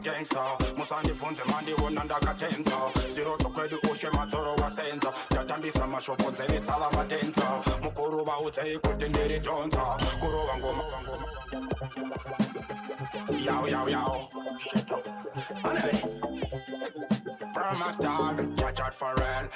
Gangster, Musandi Punte Mandi one and Dakatenza, Zero to Credu Oshe Matoro was Senza, Yatambi Samasho Ponte Vitala Matenza, Mukuruba Ute Kutindiri Jonta, Kuruvango. Yow, shut up. Master, chat for real,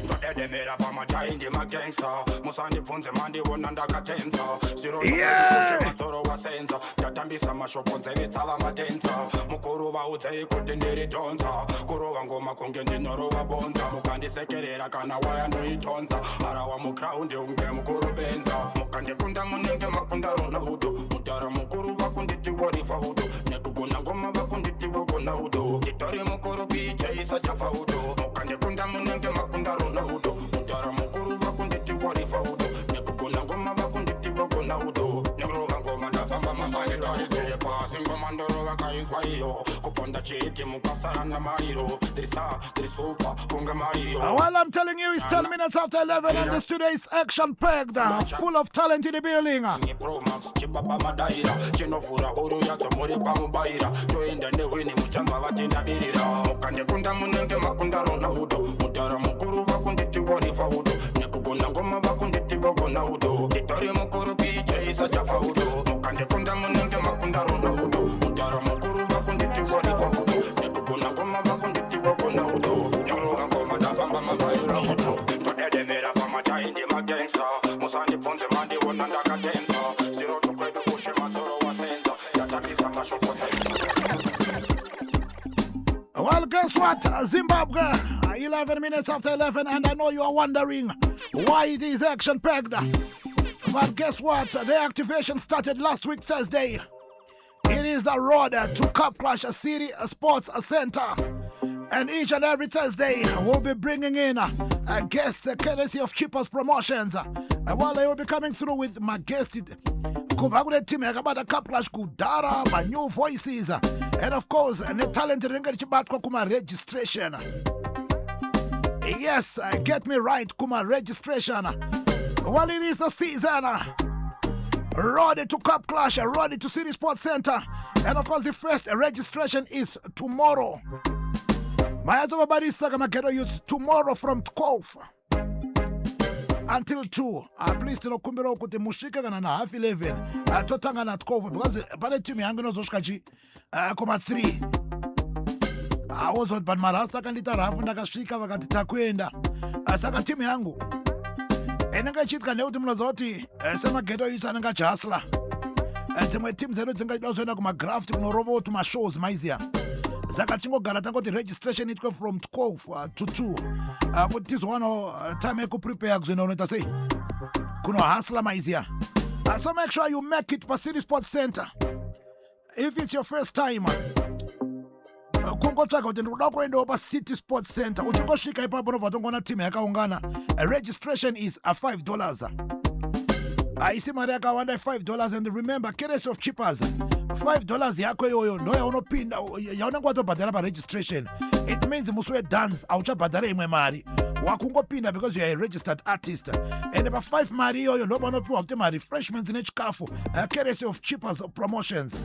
Not they made up on my giant in my gangster. Musandi Punte Mandi one and Dakatenza, Zero to Matoro was Senza, Yatambi Samasho Ponte Vitala Matenza, Mukuruba Ute Kutindiri Jonta, Kuruvango Makungendi Norova Bonza, Mukandi Sekerera Kana Wayando Itonza, Arawa Mukraundi Unge Mukurubenza, Mukande Kunda Munenge Makunda Ronaudo, Mutara Mukuruva Kunditi Wari Fahudo, Nekukuna Goma Bakunditi Wagonaudo, Titori Mukuru Picha Isa Jafaudo, Mukande Kunda Munenge Makunda Ronaudo, Mutara Mukuruva Kunditi Wari Fahudo, Nekukuna Goma Bakunditi Wagonaudo, Negro Goma Samba Masani Tori Sere Passing Commander Wakain Swayo, Kuponda Chiti Mukasarana Mairo, Drisupa, Punga Mario. Well, I'm telling you, it's 10 minutes after 11 and this today's action packed, full of talent in the building. Pro Max Chibaba Madaira, Chinofura Horo Yato Moripa Mubaira, join the Newini Muchanga Vatina Birira, Mukande Kunda Munenge Makunda Ronaudo, Mutara Mukuru Vakunditi Wari Fahudo, Nekukuna Goma Vakunditi Wagonaudo, Titori Mukuru Picha Isa Jafaudo, Mukande Kunda Munenge Makunda Ronaudo, Mutara Mukuru Vakunditi Wari Fahudo, Nekukuna Goma Vakunditi Wagonaudo, Negro Goma Dafamba Mabaira, to Edemera Pamata in the Magangsta, Musandi Ponte Mandi one and Dakatenza, Zero to Kwedu Oshe Matoro was Senza, Yataki Samasho Ponte. Well, guess what? Zimbabwe, 11 minutes after 11, and I know you are wondering why it is action-packed. But guess what? The activation started last week, Thursday. It is the road to Cup Clash City Sports Center. And each and every Thursday, we'll be bringing in a guest courtesy of Cheapest Promotions. While they will be coming through with my guest, Kuvagule team about a Cup Clash Kudara, my new voices, and of course, the talent Rengachibatko Kuma registration. Yes, get me right, Kuma registration. Well, it is the season. Ready to Cup Clash, ready to City Sports Center. And of course, the first registration is tomorrow. My other body is tomorrow from 12 until 2. Please tell Kumbero Kuti Mushika and a half 11. Totanga na 12 because by team Yangano Zoshkaji, 3. I was on Banmarasta Kandita Rafunda Shika Vakatita Kwenda. Saka team Yangu. Enanga Chitka Neutum Lazoti, Sama Gedo Yutananga Jasla. And some teams that don't also know my graft to Norovo to my shows, Maizia. Zakatingo Garatango, the registration it go from 12 to 2. But this one time I could prepare, you know what I say. Kuno Hasla Maizia. So make sure you make it for City Sports Center. If it's your first time, Kungo Tago, then we're going over City Sports Center. Uchukoshika Ipabono Vatongona team Yakaungana. Registration is $5. I see Mariaka wanda $5 and remember, courtesy of Cheapers. $5 yako yoyo no yaono pinda yaona kwato badala pa registration. It means muswe dance aucha badala imwe mari. Wakungo pinda because you are a registered artist. And about 5 mari yoyo no bano piwa ufte ma refreshments in Chikafu. Courtesy of Cheapers promotions.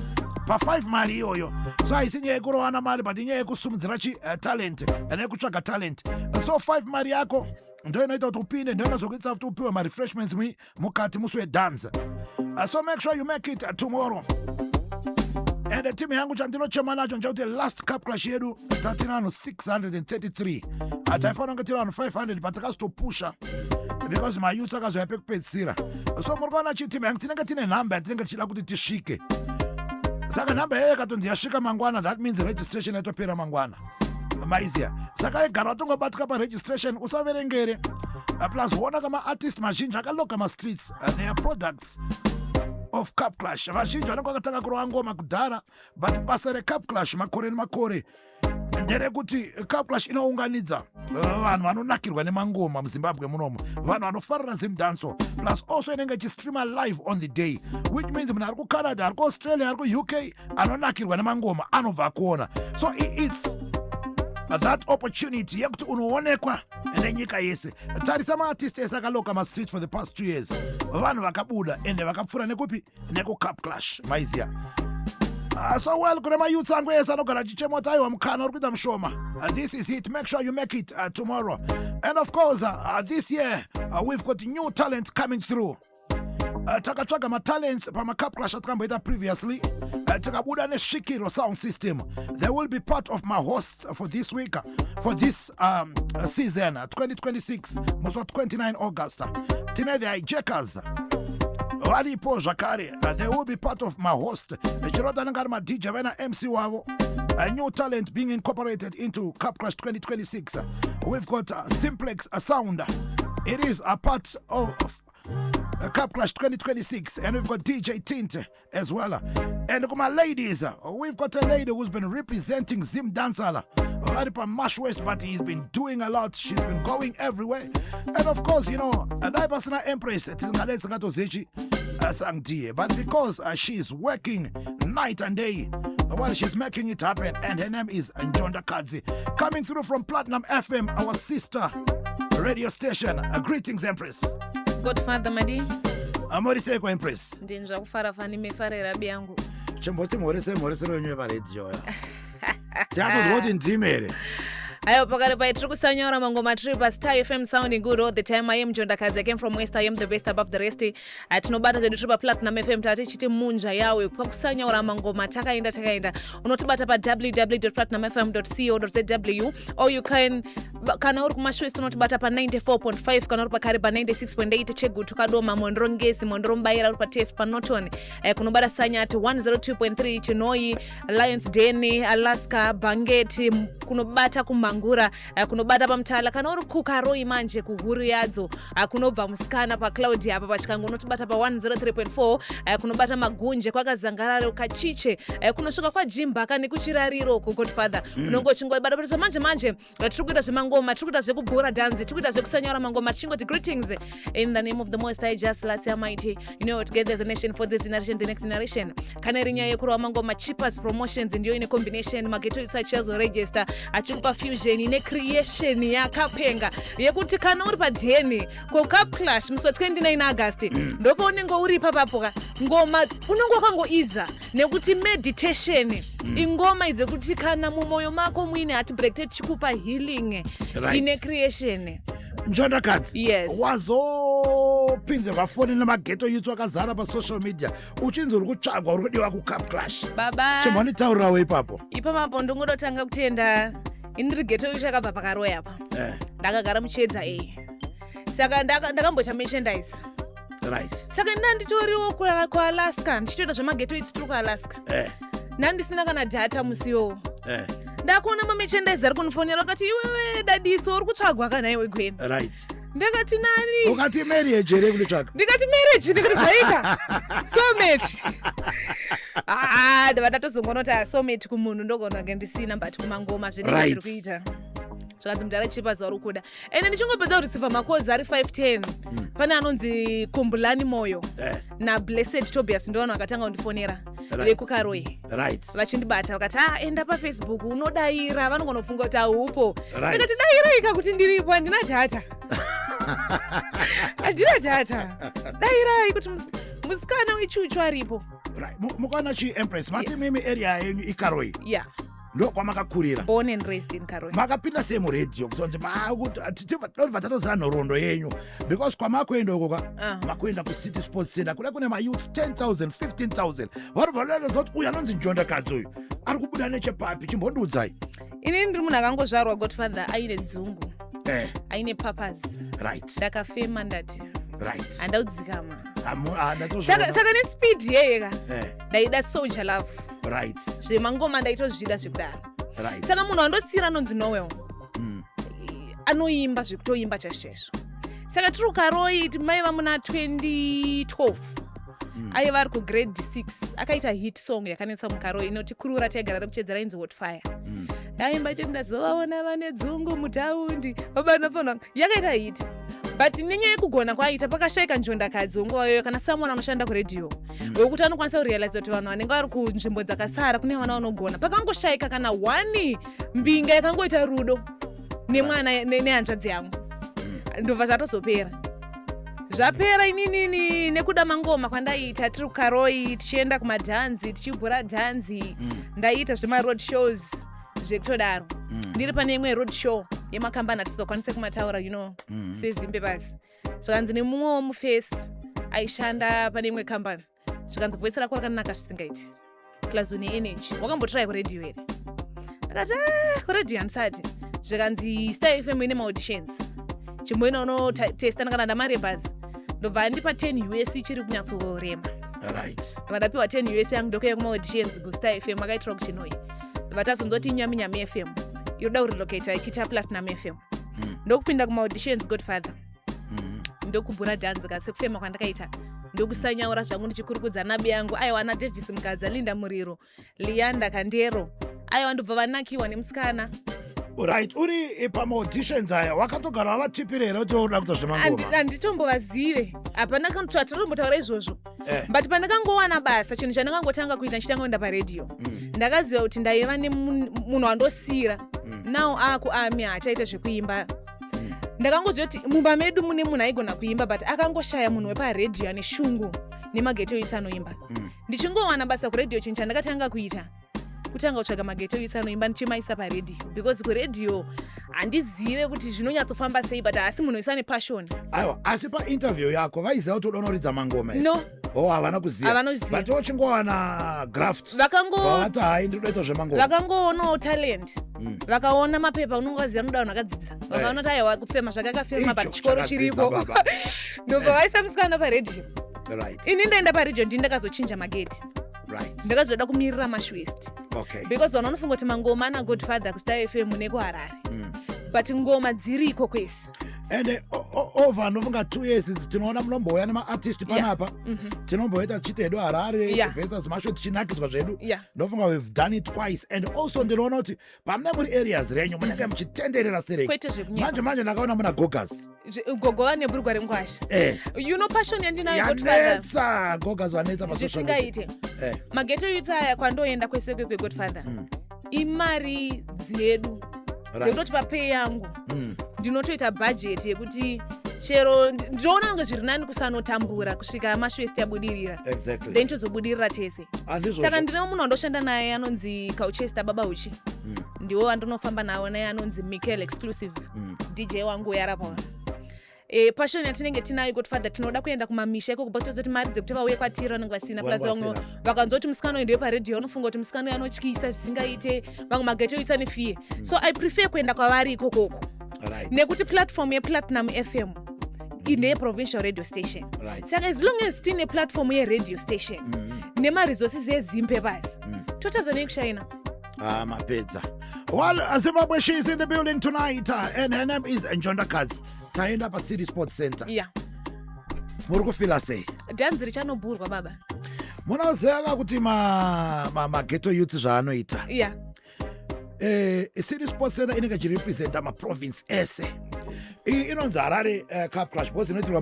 Pa 5 mari yoyo. So I see nye guro ana mari but nye kusumzirachi talent. And kuchaka talent. So 5 mari yako. Ndio inaitwa tupinde, ndio unazokitsa tupiwe ma refreshments mukati muswe dance. So make sure you make it tomorrow. And the team yangu chandilo chema nacho njauti last Cup Clash yedu 633. Ataifona ngatilo 500 patakazi to pusha because my youth akazo ya peku petsira. So murgana chi team yangu tinanga tine namba tinanga chila kuti tishike. Saka namba heye katondi yashika mangwana, that means registration yetu pira mangwana. Maizia. Saka garatongo batka pa registration usaverengere. Plus wona kama artist machine akaloka ma streets their products of Cup Clash. Machine wanako kataka kuroa ngoma kudara but pasere Cup Clash makore. Ndere kuti Cup Clash inounganidza vanhu vanonakirwa nemangoma muZimbabwe munomo. Vanhu vanofarira ZIMDANCEHALL. Plus also inenge chistreama live on the day, which means munhu ari ku Canada, ari ku Australia, ari ku UK anonakirwa nemangoma anobva kuona. So it's that opportunity yekuti unoonekwa nenyika yese. Tarisa ma-artist esakaloka ma-street for the past 2 years. Vanhu vakabuda ende vakapfura nekupi neku-Cup Clash maizia. So well, kuna ma-youths angu esa anogara chichemota aiwa mukana uri kuita mushoma. This is it. Make sure you make it tomorrow. And of course, this year we've got new talent coming through. Takatsvaga ma-talents pama-Cup Clash atakamboita previously. Takabuda ne-Shikiro sound system. They will be part of my hosts for this week, for this season 2026, most of 29 August. Tonight they are hijackers. Varipo Zakari, they will be part of my host. Chirodanangarma DJ Vena MC Wavo. A new talent being incorporated into Cup Clash 2026. We've got Simplex Sound. It is a part of Cup Clash 2026, and we've got DJ Tint as well. And my ladies, we've got a lady who's been representing ZIMDANCEHALL right up Mash West, but he's been doing a lot. She's been going everywhere. And of course, you know, a Daibasana Empress, but because she's working night and day, well, she's making it happen, and her name is Njonda Kadzi, coming through from Platinum FM, our sister radio station. Greetings, Empress. Godfather Madi. Amoriseko Empress. Ndinja kufara fani mefarera biangu. Chamboti morese wenyewe pale joya. Tiako zoti ndimere. Ayo pakare pa tiri kusanyora mangoma tiri pa Star FM sounding good all the time. I am Njonda Kadzi. I came from West. I am the best above the rest. Tinobata zedu tiri pa Platinum FM tati chiti munja yawe pa kusanyora mangoma takaenda. Unotibata pa www.platinumfm.co.zw, or you can kana uri kumashwest unotibata pa 94.5, kana uri pakare pa 96.8 chegu tukadoma mondrongesi mondrombaira uri pa TF pa Norton. Kunobata sanyati 102.3 Chinoi, Lions Deni, Alaska, Bangeti, kunobata kumangura, kunobata pa Mtala, kana uri kukaroi manje kuhuru yadzo, kunobva musikana pa cloud apa pa Chikango unotibata pa 103.4, kunobata magunje kwakazangararo kachiche, kunosvika kwa Jimba kane kuchirariro ku Godfather. Unongo chingobata pa manje tiri kuita zvemangoma, tiri kuita zvekubhura dance, tiri kuita zvekusanyora mangoma, tichingoti greetings in the name of the Most High, just last year mighty, you know, together as a nation for this generation, the next generation. Kana rinya yekuru mangoma cheapers promotions ndio ine combination mageto isachazo register achikupa fusion ine creation yakapenga yekuti kana uri padeni ku Cup Clash muso 29 August ndopo unenge uri papapoka ngoma unongo kangoiza nekuti meditation ingoma idze kuti kana mumoyo mako muine ati break chikupa healing ine creation. Njonda Kadzi, yes. Wazopinze vafoni nemageto youth wakazara pa social media uchinzi uri kutsvagwa uri kudiwa ku Cup Clash. Baba chimbonitaurirawo ipapo ndongodotanga kutenda indiri geto youth yakabva pakaroya apa ndakagara muchedza saka ndakambocha merchandise, right? Saka ndanditoriwo kuAlaska ndichitoita zvemageto youth tiri kuAlaska, ndandisina kana data musiwo, ndakuona mamerchandise ari kunifonera akati iwewe dadiso uri kutsvagwa kana iwe Gwen, right? Ndakati nani? Ukati marriage ere kutsvaga? Ndikati marriage ndikati zvaita soulmate. Ndavatozongonota soulmate kumunhu ndogona ngendisina but kumangoma zvinenge zviri kuita. Zvakati mudara chipa zauri kuda. Ende ndichingopedza kureceiva makozi ari 510. Pane anonzi Kumbulani Moyo na Blessed Tobias ndovano vakatanga kundifonera vekukaroi, right? Vachindibata vakati enda paFacebook unodaira, vanogonofunga kuti upo. Ndikati dairaika kuti ndiripo, handina data. Handina data. Dairai kuti musikana wechuchu aripo. Right. Mukana chi Empress mati mimi area yenyu ikaroi. Yeah. Ndo kwa makakurira. Born and raised in Karoi. Makapinda same radio kutonze vatatoza nhoroondo yenyu because kwa makwenda uko makwenda ku City Sports Center kune ma youth 10,000 15,000 varivhalelo zoti uyu anonzi Njonda Kadzi uyu ari kubuda nechepapi chimbondiudzai. Ini ndiri munhu akangozvarwa Godfather aine dzungu, aine purpose, right? Ndakafema ndati right, handaudzikama saka nespeed yeyeka ndaida soldier love, right? zvemangoma ndaitozvida zvekudaro, right? saka munhu andosiyira anonzi Noel anoimba zvekutoimba chaizvo. Saka tiri kukaroi maiva muna 2012 aiva ari kugrade 6 akaita hit song yakanetsa mukaroi inoti kurura taigara rekuchedzera inzi Hot Fire. aimba chete ndazovaona vane dzungu mutaundi baba ndinofanira yakaita hiti but nenyaya yekugona kwaita pakashayika njondakadzi nguvayoyo kana someone anoshanda kuredhiyo wekuti anokwanisa kurealize kuti vanhu vanenge vari kunzvimbo dzakasara kune vana vanogona pakangoshayika kana wani mbinga yakangoita rudo nemwana nehanzvadzi yangu ndobva zvatozopera zvapera inini nekuda mangoma kwandaita tiri kukaroi tichienda kumadhanzi tichibhura dhanzi ndaita zvemaroad shows zvekutodaro ndiri pane imwe road show yemakambani atizokwanise kumataura sezimbe basi zvakanzi nemumwe womufesi aishanda pane imwe kambani zvikanzi voisi rako rakanaka zvisingaiti plus une energy wakambotrai kuredhiyo here akati kuredhiyo handisati zvikanzi Star FM ine maauditions chimboina unotesta kana ndamarembers ndobva ndipa 10 US chiri kunyatsorema vandapiwa 10 US yangu ndokuya kumaauditions kuStar FM akaitira kuchinoi vatazonzoti nyami FM iroda kurilocata ichita Platinum FM ndokupinda kumaauditions Godfather ndokubhura dhanzi kasi kufema kwandakaita ndokusanyaura zvangu ndichikurukudza nabe yangu aiwa na Davis Mukadza Linda Muriro Lianda Kandero aiwa ndobva vanakiwa nemusikana right uri pamaauditions aya wakatogara vatipirera kuti unoda kuita zvemangoma handitombovazive hapana kanototombotaura izvozvo but pandakangowana basa chinhu chandakangotanga kuita ndichitangoenda paredhiyo ndakaziva kuti ndaiva nemunhu wandosira nawo akuami achaita zvekuimba ndakangoziva kuti mumba medu mune munhu aigona kuimba but akangoshaya munhu weparedhiyo ane shungu nemageto iti anoimba ndichingowana basa kuredhiyo chinhu chandakatanga kuita kutanga kutsvaga mageto iti anoimba ndichimaisa paredhiyo because kuredhiyo handizive kuti zvinonyatsofamba sei but asi munhu wese ane passion aiwa asi painterview yako vaiziva kuti unonoridza mangoma no havana kuziva but wachingowana graft vakati hai ndinoita zvemangoma vakangoonawo talent vakaona mapepa unonga waziva noda vanhu vakadzidza vakaona kuti aiwa kufema zvakakafema but chikoro chiripo ndobva vaisa musikana paredhiyo ini ndaenda paredhiyo ndini ndakazochinja mageti ndakazoda kumirira mashwest because vanhu vanofunga kuti mangoma ana Godfather kuStar FM nekuharare but ngoma dziriko kwese and over nofunga 2 years tinoona munombouya nemaartist panapa tinomboita tichiti hedu harare versus masho tichinakidzwa zvedu ndofunga we've done it twice and also ndinoona kuti pamune muri areas renyu munenge muchitenderera stereki manje ndakaona muna gogas gogo vane burugwa remkwasha passion yandinayo Godfather gogas vanetsa zvisingaite mageto youth aya kwandoenda kwese Godfather imari dzedu dzekutoti papei yangu ndinotoita budget yekuti chero ndinoona kunge zviri nani kusanotambura kusvika mashwest yabudirira then tozobudirira tese saka ndine munhu wandoshanda naye anonzi Kauchester Baba Uchi ndiwo andinofamba nawo naye anonzi Michael Exclusive DJ wangu yarapa passion yatinenge tinayo Godfather tinoda kuenda kumamisha iko kubotozoti mari dzekuti vauye kwatiri vanenge vasina plus vamwe vakanzoti musikano ende paredhiyo vanofunga kuti musikano anotyisa zvisingaite vamwe mageto ita nefie so I prefer kuenda kwavari ikokoko nekuti platform yePlatinum FM ine provincial radio station saka as long as tine platform yeradio station nemaresources ezimpe basi totaza nekushaina mapedza Zimbabwe, she is in the building tonight and her name is Njondakadzi taenda paCity Sports Center muri kufila sei dhanzi richanobhurwa baba munoziva kuti mageto youth zvaanoita City Sports Center inenge ichirepresenta maprovince ese inonzi Harare Cup Clash because inoitirwa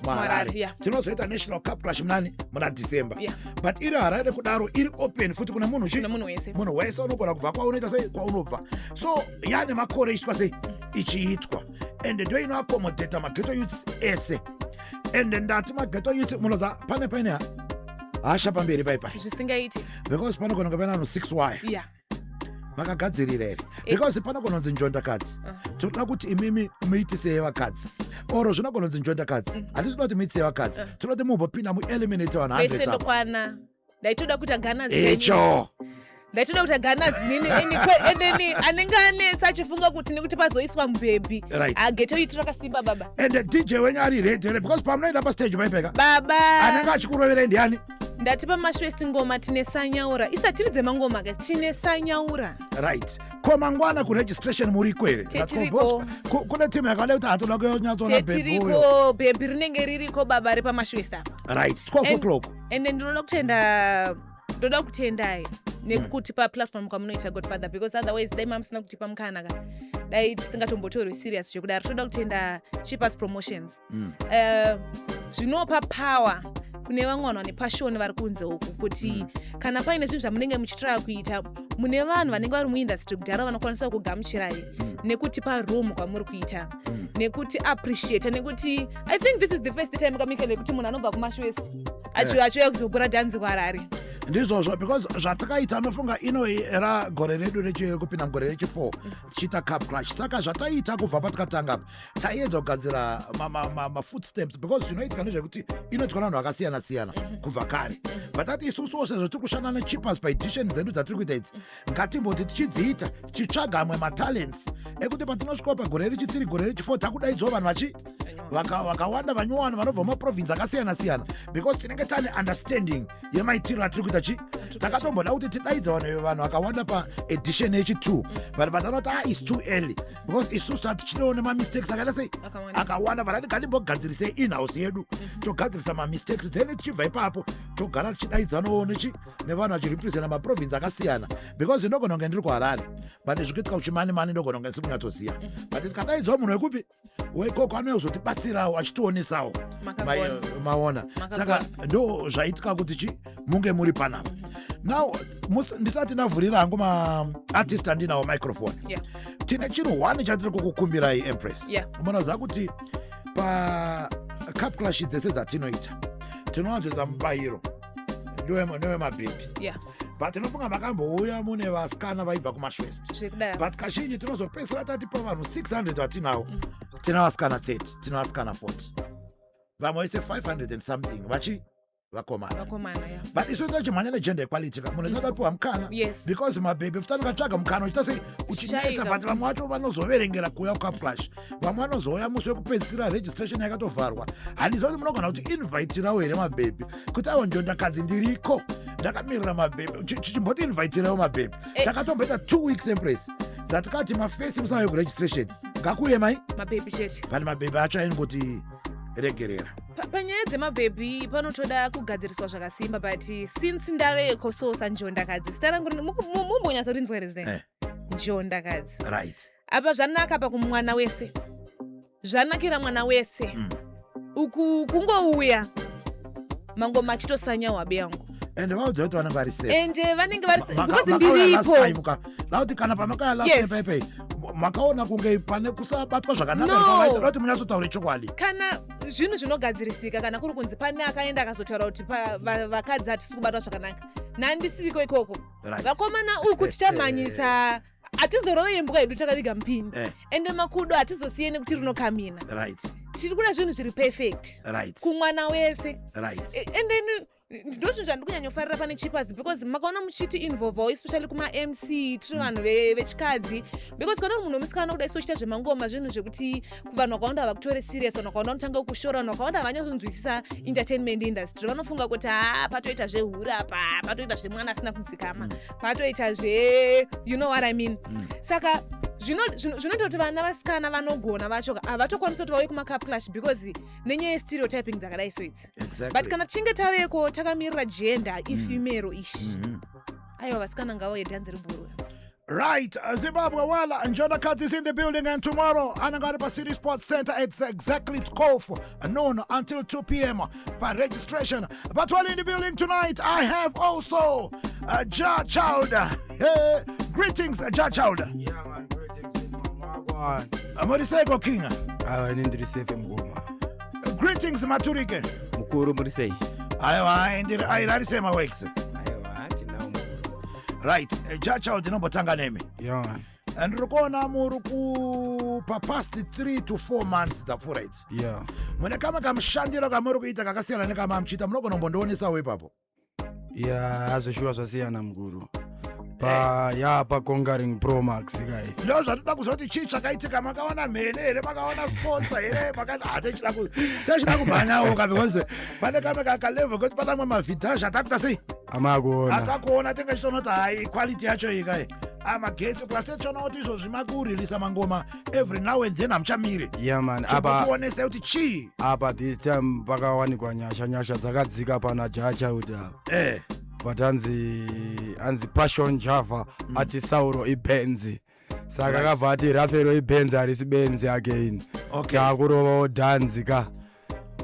muHarare tinozoita National Cup Clash muna December but iri Harare kudaro iri open futi kuna munhu wese unogona kubva kwaunoita sei kwaunobva so yane makore ichitwa sei ichiitwa and ndio inoaccommodata mageto youth ese and ndati mageto youth munoza pane hasha pamberi paipai zvisingaiti because panogona kuva nano 6 wire vakagadzirira here because panogononzi Njondakadzi toda kuti imimi muitisei vakadzi oro zvinogononzi Njondakadzi handisi kuti muitisei vakadzi toda kuti mumbopinda mueliminate vanhu 100 vese ndokwana ndaitoda kuita ganazi icho ndaitoda kuita ganazi nini anenge anetsa achifunga kuti nekuti pazoiswa mubhebhi ageto iti rakasimba baba and DJ wenyu ari ready here because pamunoenda pastage maipeka baba anenge achikurovera ndiani ndati pamashwest ngoma tine sanyaura isatiri dzemangoma kasi tine sanyaura ko mangwana kuregistration muri kwere kune timu yakada kuti hatoda kunyatsoona tiriko bhebhi rinenge ririko baba repamashwest apa 12 o'clock ende ndoda kutendai nekuti pa platform kwamunoita Godfather, because otherwise dai mamusina kutipa mukana ka dai tisingatombotori serious zvekudaro. Toda kutenda cheapest promotions. Zvinopa power kune vamwe vanhu vane passion vari kunze uku kuti kana paine zvinhu zvamunenge muchitara kuita mune vanhu vanenge vari muindustry kudhara vanokwanisa kugamuchirai nekutipa room kwamuri kuita nekuti appreciate nekuti I think this is the first time kamika nekuti munhu anobva kuMashwest achiuya kuzopura dhanzi kwaRarare. Ndizvozvo because zvatakaita anofunga ino era gore redu rechikupinda mugore rechi4 tichiita cup clash. Saka zvataita kubva patikatanga apa taiedza kugadzira footsteps because zvinoitika ndezvekuti inoitwa vanhu vakasiyana siyana kubva kare. Vatati isusu sezvo tiri kushanda necheapest paedition dzedu dzatiri kuita idzi ngatimboti tichidziita tichitsvaga amwe matalents ekuti patinosvika pagore rechi3 gore rechi4 takudaidzwa vanhu vakawanda vanyowani vanobva mumaprovince akasiyana siyana because tinenge tane understanding yemaitiro atiri kuita takatomboda kuti tidaidza vanhu vakawanda paedition yechi2 vanhu vatanoti is too early because isusu tatichinewo mamistakes akaita sei akawanda vanhu ngatimbogadzirisa in-house yedu togadzirisa mamistakes then tichibva ipapo togara tichidaidzanawo nevanhu vachirepresenta maprovince akasiyana because ndogona kunge ndiri kuHarare but zvikiitika kuchimani ndogona kunge ndisi kunyatsoziva but tikadaidzwa munhu wekupi weikoko anozotibatsirawo achitionesawo maona. Saka ndo zvaitika kuti munge muri panapa. Now ndisati ndavhurira hangu maartist andinawo microphone tine chinhu 1 chatiri kukukumbirai Empress. Munoziva kuti pacup clash dzese dzatinoita tinowanzoita mubayiro ndewemabhebhi but tinofunga makambouya mune vasikana vaibva kuMashwest but kazhinji tinozopedzisira tatipa vanhu 600 vatinawo tina vasikana 30 tina vasikana 40 vamwe vese 500 and something vakomana but isu tachimhanya negender equality munhu sadapiwa mukana because mabhebhi futa ndikatsvaga mukana uchita sei uchinesa but vamwe vacho vanozoverengera kuuya kucup clash vamwe vanozouya musi wekupedzisira registration yakatovharwa handiziva kuti munogona kuti invitirawo here mabhebhi kuti awo njondakadzi ndiriko ndakamirira mabhebhi chichimboti invitirawo mabhebhi takatomboita 2 weeks Empress zatikati mafirst musana wekuregistration ngakuye mabhebhi chete vani mabhebhi acho aimboti regerera panyaya dzemabhebhi panotoda kugadziriswa zvakasimba but since ndaveko sosa njondakadzi zita rangu mumbonyatsorinzwa here njondakadzi right apa zvanaka pa kumwana wese zvanakira mwana wese uku kungouya mangoma achitosanya wabe yangu ende vaudza kuti vanenge vari safe ende vanenge vari safe because ndiripo lauti kana pamakaya last time makaona kunge pane kusabatwa zvakanaka kuti munyatsotaura chokwadi kana zvinhu zvinogadzirisika kana kuri kunzi pane akaenda akazotaura kuti vakadzi hatisi kubatwa zvakanaka nandisiko ikoko vakomana uku tichamhanyisa hatizorove imbuka yedu takariga mupini ende makudo hatizosiyeni kuti rinokamina tiri kuda zvinhu zviri perfect kumwana wese and then ndozvinhu zvandikunyanya pane cheapest because makaona muchiti involvawo especially kuma-MC tiri vanhu vechikadzi because kana munhu wemusikana kudai sochita zvemangoma zvinhu zvekuti vanhu vakawanda vakutore serious vanhu vakawanda vanotanga kushora vanhu vakawanda vanyazonzwisisa entertainment industry vanofunga kuti patoita zvehura apa patoita zvemwana asina kudzikama patoita you know what I mean saka zvinoita kuti vana vasikana vanogona vacho havatokwanisa kuti vauye kumacup clash because nenyaya yestereotyping dzakadai so idzi but kana tichinge taveko takamirira gender ifemero ishi aiwa vasikana ngavauye dhanzi ribhurwe. Right, Zimbabwe, well, Njondakadzi is in the building, and tomorrow, Anangaripa City Sports Center, it's exactly 12 noon until 2 p.m. by registration. But while in the building tonight, I have also Ja Child. Hey, greetings, Ja Child. Yeah, man, greetings. Morisego King. I need to receive him. Greetings, Maturike. Mukuru Morisei. I already my wakes. Right, Ja Child inombotanga neme. Yeah, man. And rukona muruku pa past 3 to 4 months tapfura idzi. Yeah. Mwene kama kamushandiro kamuri kuita kakasiyana nekama mchita munogona kumbondionesa ipapo. Yeah, azoshuwa zvasiyana mukuru. Pa Conquering Pro Max guy. Ndo zvatoda kuzoti chii chakaitika makaona mhene here makaona sponsor here techida kumhanyawo because pane kame kakalevel kuti patamwe mavhidhazi atakuita sei atakuona tenge chitonoti hai quality yacho iyi kai amagetsi plus tichona kuti izvozvi makuririsa mangoma every now and then hamuchamire. Yeah man, tionese kuti chii apa this time pakawanikwa nyasha dzakadzika pana Ja Child apa. but anzi passion java ati sauro ibenzi saka kabva ati rafero ibenzi harisi benzi again takurova dhanzi ka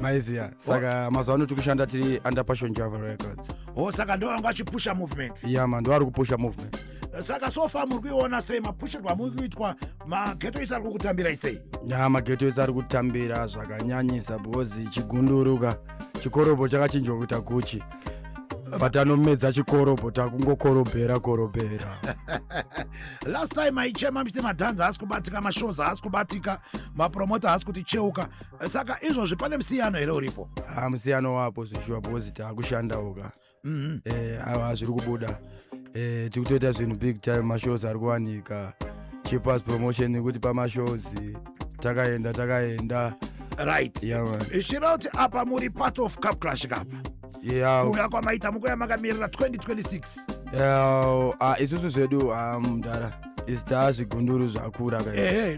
maiziya saka mazuva ano tikushanda tiri under passion java records. Saka ndo wanga achipusha movement. Man, ndo ari kupusha movement. Saka so far muri kuiona sei mapushirwa muri kuitwa mageto isi ari kukutambira isei? Mageto isi ari kutambira zvakanyanyisa because chigunduruka chikorobo chakachinjwa kuita guchi. But anomedza chikorobo takungokorobhera. Last time aichema mite madhanza haasi kubatika, mashows haasi kubatika, mapromota haasi kuti cheuka. Saka izvozvi pane musiyano here uripo? Musiyano wapo zvishuwa because takushandauka. Ava zviri kubuda. Tikutoita zvinhu big time, mashows ari kuwanika. Cheapers promotion nekuti pamashows takaenda. Right. Shirauti apa muri part of Cup Clash kapa. Kuya kwamaita mukuya makamirira 2026. Isusu zvedu mudhara isita zvigunduru zvakura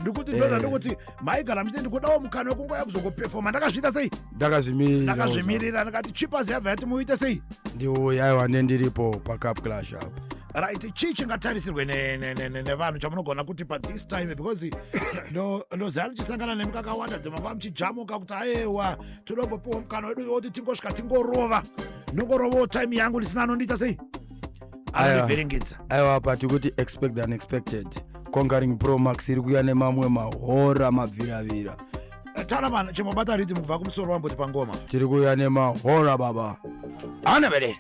ndikuti ndokuti maigara mite ndikudawo mukana wekungoya kuzogoperforma. Ndakazviita sei? Ndakazvimirira ndikati Cheapers yabva yati muite sei? Ndiwo yaiwa nendiripo paCup Clash apo. Right, chii chingatarisirwe nevanhu chamunogona kuti pa this time because ndozara tichisangana nemukakawanda dzemangwa muchijamuka kuti ayewa todombopiwa mukana wedu woti tingosvika tingorova ndongorovawo time yangu ndisina anondiita sei anondivhiringidza. Aiwa pati kuti expect the unexpected. Conquering Pro Max iri kuya nemamwe mahora mabviravira. Tanaman chimobata rhythm kubva kumusoro wamboti pangoma tiri kuya nemahora baba anavere.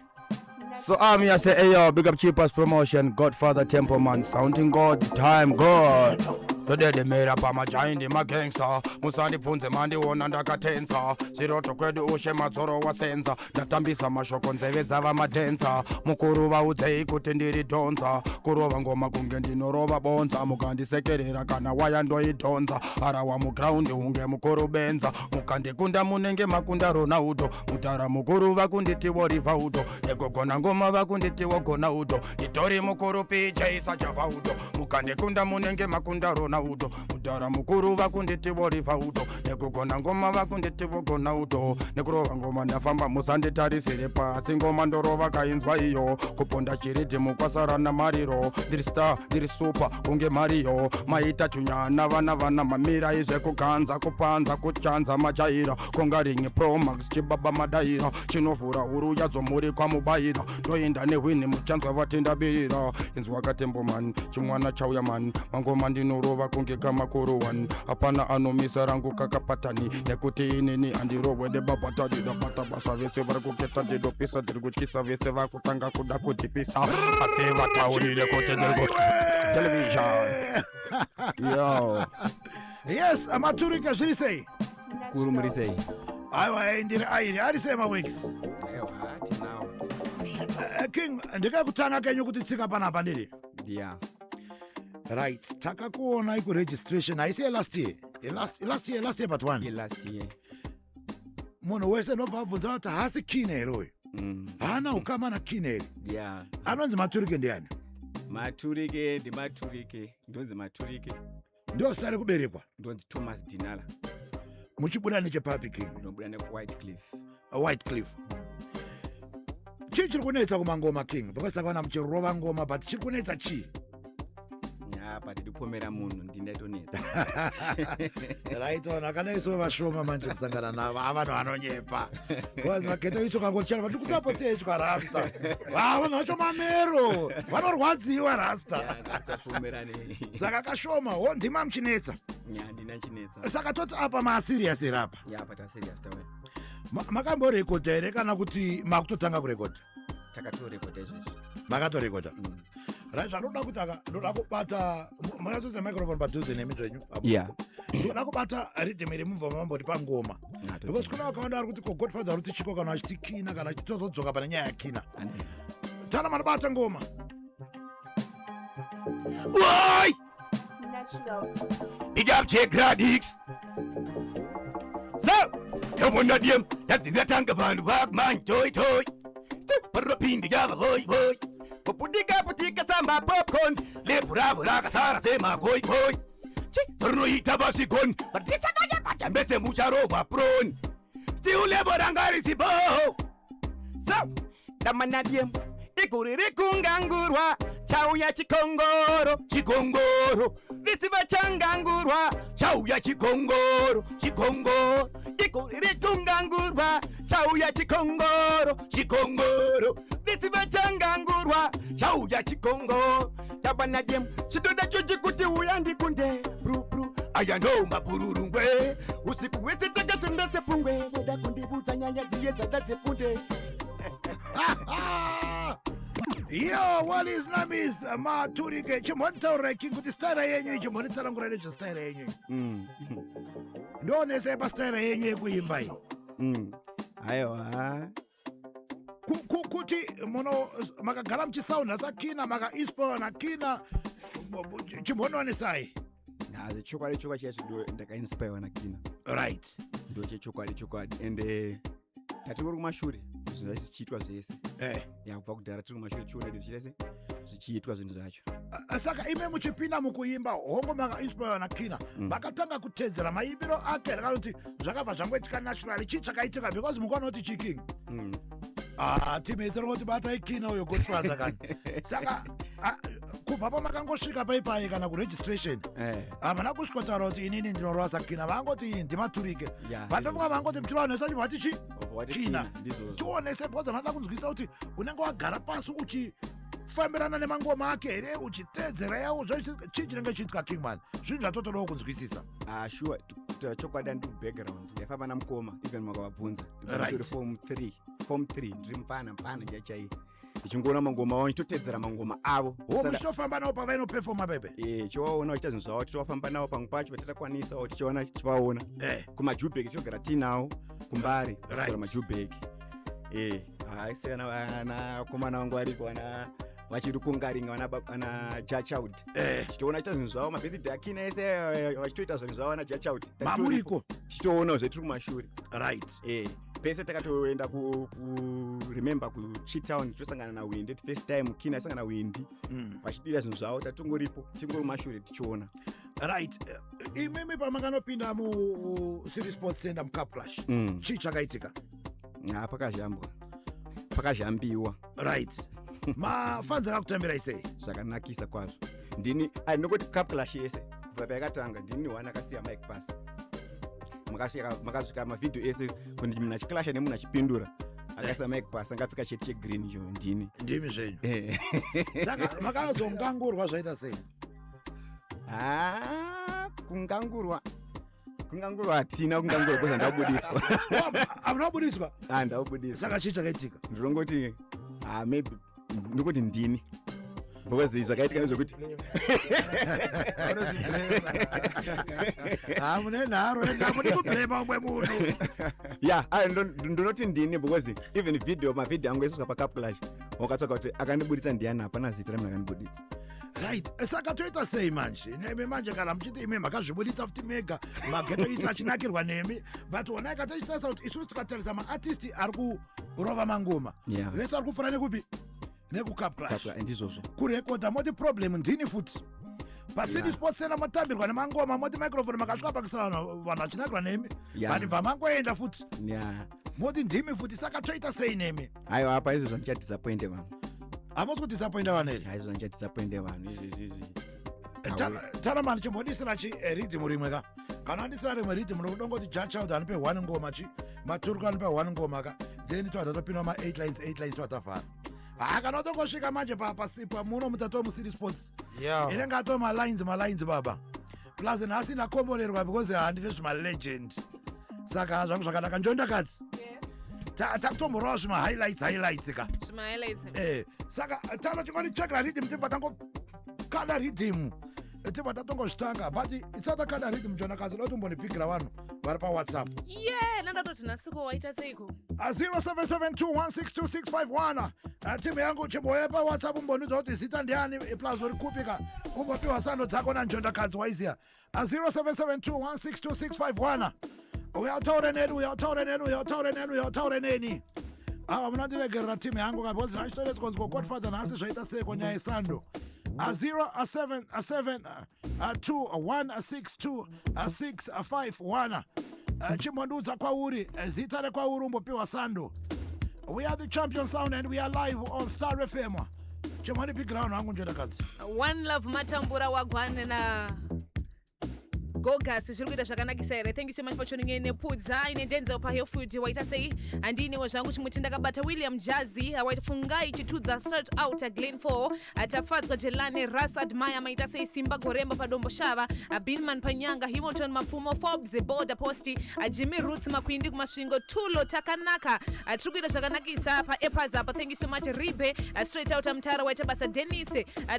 So I'm here say, hey yo, big up Cheapers promotion, Godfather Templeman, Sounding God, Time God. Today they made up my giant, my gangster. Musandi funze mandi wona ndakatensa. Siroto kwedu ushe matsoro wa senza. Natambisa mashoko nzeve zava madensa. Mukuruva udzei kuti ndiri donza. Kurova ngoma kunge ndinorova bonza. Mukandisekerera kana waya ndoidonza. Arawa muground unge mukurubenza. Mukandikunda munenge makunda Ronaldo. Mutara mukuruva kunditi woriva udo. Negogona ngoma vakunditi wogona udo. Nitori mukuru picha isa java udo. Mukandikunda munenge makunda Ronaldo. Mudara mukuru vakunditi woriva udo. Nekugona ngoma vakunditi wogona udo. Nekurova ngoma ndafamba musanditarisire pasi. Ngoma ndorova kainzwa iyo. Kuponda chiridi mukwasara na mariro. Ndiri star, ndiri super, kunge Mario. Maita chunyana vana mamira. Izve kuganza, kupanza, kuchanza majaira. Conquering Pro Max, chibaba madaira. Chinovura huru yadzo muri kwa mubaira. Ndoinda newini muchanza vatindabira. Inzwa katembo man, chimwana chauya man. Mangoma ndinorova kunge kama kuruwan. Hapana anomisa rangu kakapatani. Nekuti inini andirowe de babatadi. Dabata basa vese varakuketa dido pisa. Diriguchisa vese vakutanga kuda kutipisa. Aseva tauri lekote dirgo television. Yo. Yes, amaturika zvirisei? Kuru murisei. Aiwa ndiri airi arisei mawix. Aiwa ati now. King ndikakutanga kenyu kuti tsika panapa ndiri. Yeah. Right, takakuona iku registration aisi last year. Last year but one. Last year. Munhu wese nobva abvunza kuti haasi kine here uyu. Hana ukama na kine here. Yeah. Anonzi Maturike ndiani? Maturike ndimaturike. Ndonzi Maturike. Ndio zita rekuberekwa? Ndonzi Thomas Dinala. Muchibuda nechepapi King? Ndinobuda neku White Cliff. Chii chiri kunetsa kumangoma King? Because takaona muchirova ngoma but chiri kunetsa chii? But ndipomera munhu ndindatonetsa. Right on, akana iso vashoma manje kusangana navo avanhu vanonyepa. Because mageto itso kangochana ndikusapotechwa rasta. Vanhu vacho mamero vanorwadziwa rasta. Saka kashoma ho ndima muchinetsa. Ndinachinetsa. Saka toti apa maserious here apa. Apa taserious tawe. Makamborekodha here kana kuti makutotanga kurekodha? Takatorekodha izvozvo. Makatorekodha? Right, zvanoda kuti ndoda kubata munatsoza microphone padhuze nemi zvenyu. Yeah. Ndoda kubata rhythm iri mubva mamboti pangoma. Because kuna vakawanda vari kuti ko Godfather ruti chiko kana achiti kina kana achitozodzoka pana nyaya yakina. Tana manobata ngoma. Why? Natural. Big up J Gradix. So, yabona diem, yazingatanga vanhu vakman toy. Paropindi yava boy. Putika samba popcorn. Le pura kasara sema koi. Chi, tornoita basikon. Partisa kaya patambese mucharo wapron. Still leborangari sibo. So, damanadiem. ikuriri kungangurwa chauya chikongoro chikongoro visiva changangurwa chauya chikongoro chikongoro ikuriri kungangurwa chauya chikongoro chikongoro visiva changangurwa chauya chikongoro tabanadiem chidoda choji kuti uyandikunde bru ayandomba pururungwe usiku wese takatondose pungwe voda kundibudza nyanya dziye dzatadzipunde. Yo, what is name is Maturike Chimontaure King with the star yenyu chimonitsarangurai style yenyu. Ndone sepa style yenyu kuimbai. Aiwa. Kuti muno makagara mchisauna sakina maka ispo na kina chimonone sai. Nazo chokwadi chechi ndakainspire na kina. Right. Ndo chokwadi and tatiri kumashure zvichiitwa zvese yakubva kudhara tiri kumashure chionedi zvichirese zvichiitwa zvinhu zvacho. Saka ime muchipinda mukuimba hongo makainspire na kina makatanga kutedzera maimbiro ake rakanoti zvakabva zvangoitika naturally chii chakaitika because mukanoti chiking timese rinoti batai kina uyo godfather kani saka kubva pamakangosvika paipai kana kuregistration hamana kusvikotaura kuti inini ndinorwasa kina vangoti ndimaturike vatofunga vangoti muchirwanesa chivati chi kina tionese because anoda kunzwisa kuti unenge wagara pasi uchifambirana nemangoma ake here uchitedzera yawo chii chinenge chiitika kingman zvinhu zvatotodawo kunzwisisa. Sure, chokwadi ndi background yafamba namukoma even makavabvunza form 3 ndiri mupana njachai ichingona mangoma awo ichitotedzera mangoma avo muchitofamba nawo pavainoperforma pepe chovaona vachiita zvinhu zvavo tichivafamba navo pamwe pacho patitakwanisa tichiona tichivaona kumajubheki tichogara tiinawo kumbari kura majubheki haisiyana komana vangu variko vachiri kungaringa vana jachild tichitoona chiita zvinhu zvavo mabirthday akina ese vachitoita zvinhu zvavo vana jachild mamuriko tichitoonawo zvetiri kumashure right pese takatoenda kuremember kuchitown tichosangana nawindi first time kina isangana nawindi vachidira zvinhu zvavo tatongoripo tingori kumashure tichiona right. Imimi pamakanopinda mucity sports center mucup clash chii chakaitika? pakazhambiwa right. Mafanzi akakutambira isei zvakanakisa kwazvo ndini nokuti cup clash yese kubva payakatanga ndini one akasiya mike pass makasvika mavhidhiyo ese kuti munhu achiklasha nemunhu achipindura akaisa mike pass angapfika cheti chegreen icho ndimi zvenyu saka makazongangurwa zvaita sei? kungangurwa hatina kungangurwa koza ndabuditswa. Hamuna kubuditswa? Ndabuditswa. Saka chii chakaitika? Ndinongoti maybe ndikuti ndini because zvakaitika nezvekuti hamune nharo hamudi kublema umwe munhu ndinoti ndini because even mavhidhiyo angu esuswa pacup clash wakatsvaka kuti akandibuditsa ndiani hapana zita ramunhu akandibuditsa. Right. Saka toita sei manje nemi manje kana muchiti imi makazvibuditsa futi mega mageto isi achinakirwa nemi but onai katochitarisa kuti isusu tikatarisa maartisti ari kurova mangoma vese ari kupfuura nekupi nekucup clash ndizvozvo kurekodha moti problem ndini futi pasidi sports center matambirwa nemangoma moti microphone makasvika pakisa vanhu vachinakirwa nemi but bva mangoenda futi moti ndimi futi saka toita sei nemi? aiwa apa izvo zvandichadisappointe vanhu. Hamoti kudisappointa vanhu here? Haizvo zvandichadisappointe vanhu izvi tana mani chimbodisira ridhimu rimwe ka kana andisira rimwe ridhimu nokudongoti jachild anope 1 ngoma maturuku anope 1 ngoma ka then twatatopinwa ma8 lines twatavhara kana utongosvika manje pasipa muno mutato mucity sports inenge ato malines baba plus nhasi ndakomborerwa because handine zvimalegend saka zvangu zvakanaka njondakadzi takutomborawo zvima-highlights ka saka tana chingoni chekera rhythm tibva tangokanda rhythm tibva tatongozvitanga but itsatakanda rhythm njondakadzi dotombondipigira vanhu vari pawhatsapp nandatoti nasiko waita seiko 0772162651 timu yangu chimboye pawhatsapp umbonudza kuti zita ndiani plus uri kupika umbopiwa sando dzako nanjondakadzi waiziya 0772162651 uyataure neni ava munandiregerera timu yangu because ndachitoretsa kunzi godfather nhasi zvaita seko nyaya yesando 0772162651 chimbondiudza kwauri zita rekwauri umbopiwa sando We are the champion sound and we are live on Star FM. Chemani big round hangu njeda kazi. One Love Matambura wagwane na Gogas zvirikuita zvakanakisa here. Thank you so much for tuning in. Pudza ine Denzel pa food waita sei andini wazvangu chimuti ndakabata William Jazzy waita fungai chitudza start out Glen 4 atafadzwa Jelani Rasad Maya maita sei Simba Goremba padombo shava Binman Panyanga Hamilton Mapfumo Forbes Border Posti Jimmy Roots Makwindi kumasvingo Tulo Takanaka atrikuita zvakanakisa pa Epas apa. Thank you so much Ribe straight out Mtara waita basa Dennis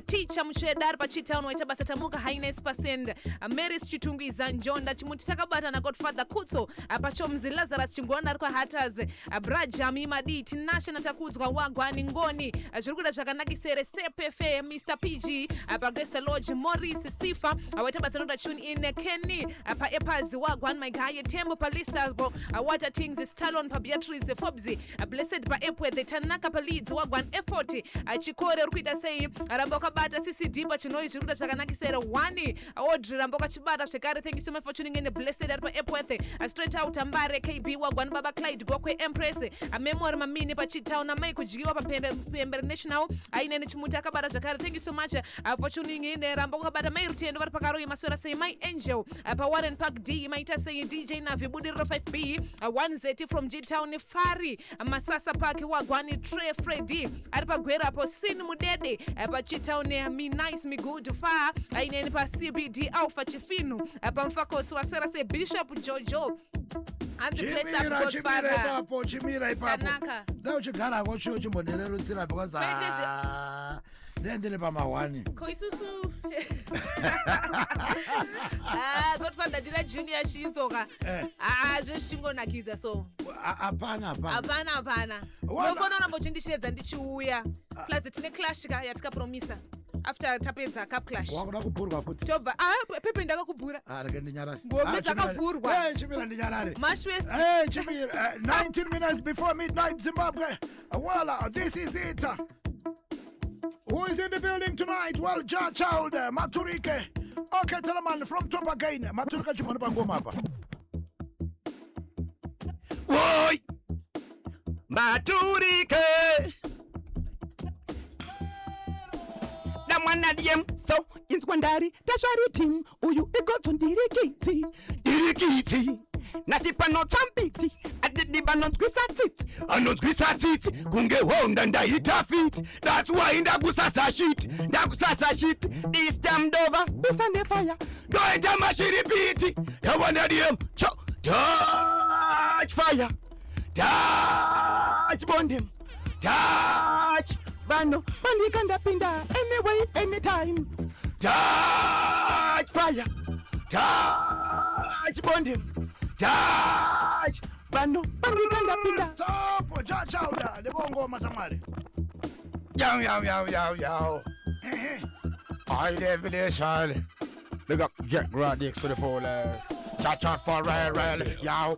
teacher Mchedar pa Chitown waita basa Tamuka Highness Pasend Mary's Chitungwiza Njonda chimuti takabata na Godfather Kutso apachomzi Lazarus Chingwana kwa Hatters Braja Mimadi Tinashe takudzwa wagwani ngoni zvirikuita zvakanakisere CPF Mr PG Bagesta Lodge Morris Sifa awaita basa nota tune in Kenny pa Epas wagwani my guy Tembo Palista Water Things Stallone pa Beatrice Forbes Blessed pa Epwe the Tanaka pa Leeds wagwani effort Chikore rukuita sei ramboka bata CCD pa chinoi zvirikuita zvakanakisere wani Audrey ramboka chibata shekare. Thank you so much for tuning in. Blessed at Epwethe straight out Ambare KB wagwan Baba Clyde Gokwe Empress Memory Mamini pa Chitown na Mike kujiwa pa Pember National aine chimuti akabata zvakare. Thank you so much for tuning in. Ramboka bata mai rutendo vari pakaro masora sei My Angel pa Warren Park D maita sei DJ na Vibudiro 5B 1Z from G Town Fari Masasa Park wagwani Trey Freddy ari pagwera po Sin Mudede pa Chitown Me Nice Me Good Far aine pa CBD Alpha Chifinu pamfakosi waswera se Bishop Jojo I'm the place of Godfather Chimira ipapo da uchigara kocho chimbonelerutsira because ndendele pamawani koisusu Godfather dira junior shinzoka zveshingonakiza so apana nokona nambochindishedza ndichiuya plus tine clash yatikapromisa after tapedza cup clash wakuda kubhurwa futi tobva pepe ndakakubhura reke ndinyarare ngombe dzakavhurwa chimira ndinyarare mashwest chimira 19 minutes before midnight Zimbabwe. Well, this is it. Who is in the building tonight? Well, Child Maturike. Okay, tell a man from top again. Maturike chimona pangoma hapa. Woi Maturike mwana diem so inzwandari tasharitim uyu igoto ndirikiti nasipano chambiti anonzwisa tsitsi kunge honda ndaita fit. That's why ndakusasa shit this time dova bisane fire ndoita mashiripiti yawanda diem cho touch fire touch bondem touch Vano, panika ndapinda, anyway, anytime. Touch fire, touch bondem, touch. Vano, panika ndapinda. Stop, Child, the bongo matamari. Yo. High definition. Big up Jack Radix to the fullest. Chat for real. Yo,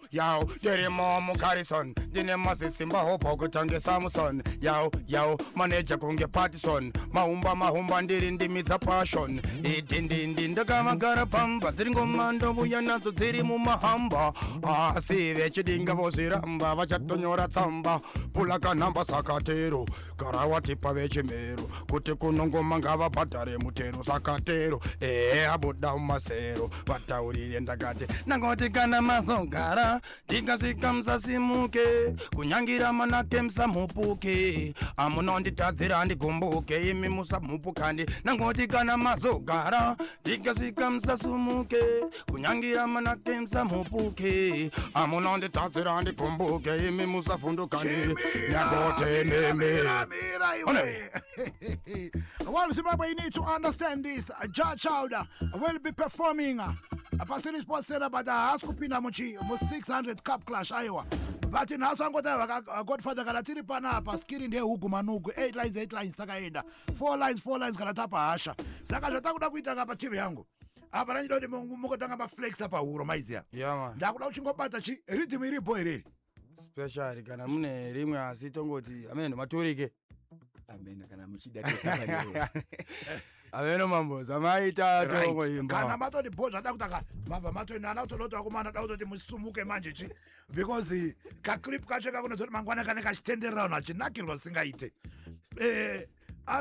Jerry Momo Carrison. Dine masi Simba hopo kutange Samson. Yo, manager kunge Patison. Mahumba ndirindi mitsa passion. Itindi ndakama gara pamba. Ziringo mando buya nazo ziri mu mahamba. Sive chidinga vosiramba. Vachatonyora tsamba. Pulaka namba sakatero. Karawati pavechimero. Kuti kunongoma ngava patare mutero sakatero. Abuda umasero. Vataurire ndakati. Nangoti kana mazongara tikasvika musasimuke kunyangira manake musamupuke amunonditadzira ndigumbuke imi musamupukandi nangoti kana mazogara tikasvika musasimuke kunyangira manake musamupuke amunonditadzira ndigumbuke imi musavundukandi nyagote nemira. Well, Zimbabwe, you need to understand this. Child will be performing Pasiri Sports Center, but Askupina Muchi, 600 Cup Clash, Iowa. But in Hasangota, Godfather Galatiri Pana, Paskiri, de Hukumanuku, 8 lines, Takaenda, 4 lines, Galatapa Asha. Sakajatakuda with Agapati Yango. Abarando de Mugotanga Flex up a Uromizia. Yeah, Dakuchingo Patachi, Ritimiri Boy. Special, Kanamune, Rima, Sitongoti, Maturike. Amen, Kanamuchi, aveno mamboza maita tongo Right. imba Kana matondibhozva da kutaka mabva matoinana kutolotwa kumana da kutoti musumuke manje chi because kaclip kacho kakunozoti mangwana kane kachitenderera vanhu vachinakirwa singaite.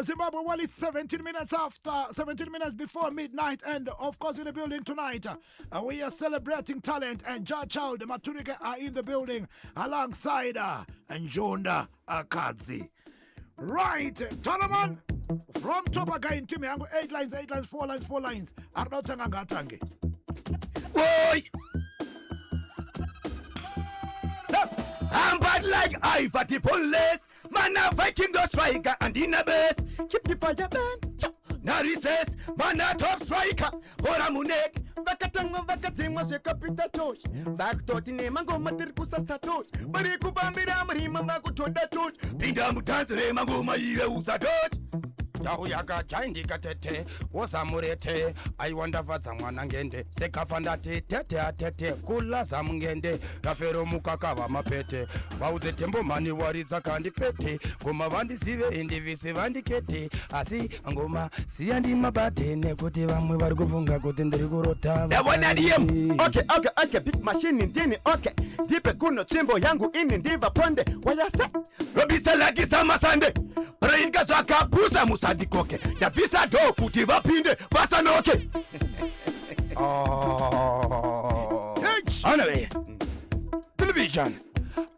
Zimbabwe, well, it's 17 minutes before midnight, and of course in the building tonight, we are celebrating talent, and Child Maturike are in the building alongside Njonda Akadzi. Right, Tolaman, from top again, Timmy, 8 lines, 4 lines. Arnotanga Ngatange. Boy! I'm bad like I for the police. Man a Viking go striker and in a base. Keep the fire burn. Now recess. Man a top striker. Bora munet. Vakatanga vakatema se kapita touch. Back to the name and go mater kusasa touch. Bariku bambira marima makutoda touch. Pinda mutanze rema go maiwe usa touch. Tauyaka chaindika tete wosamurete aiwandafadza mwana ngende sekafandati tete atete kulaza mungende rafero mukakava mapete vaudze tembomani waridza kandipete ngoma vandizive indivisi vandikete asi ngoma siya ndimabate nekuti vamwe vari kufunga kuti ndiri kurota okay big machine ndini okay ndipe kuno tsvimbo yangu ini ndiva ponde wayase robisa lakisa masande brainga zvakabusa musadikoke ndabvisa do kuti vapinde vasanoke anave television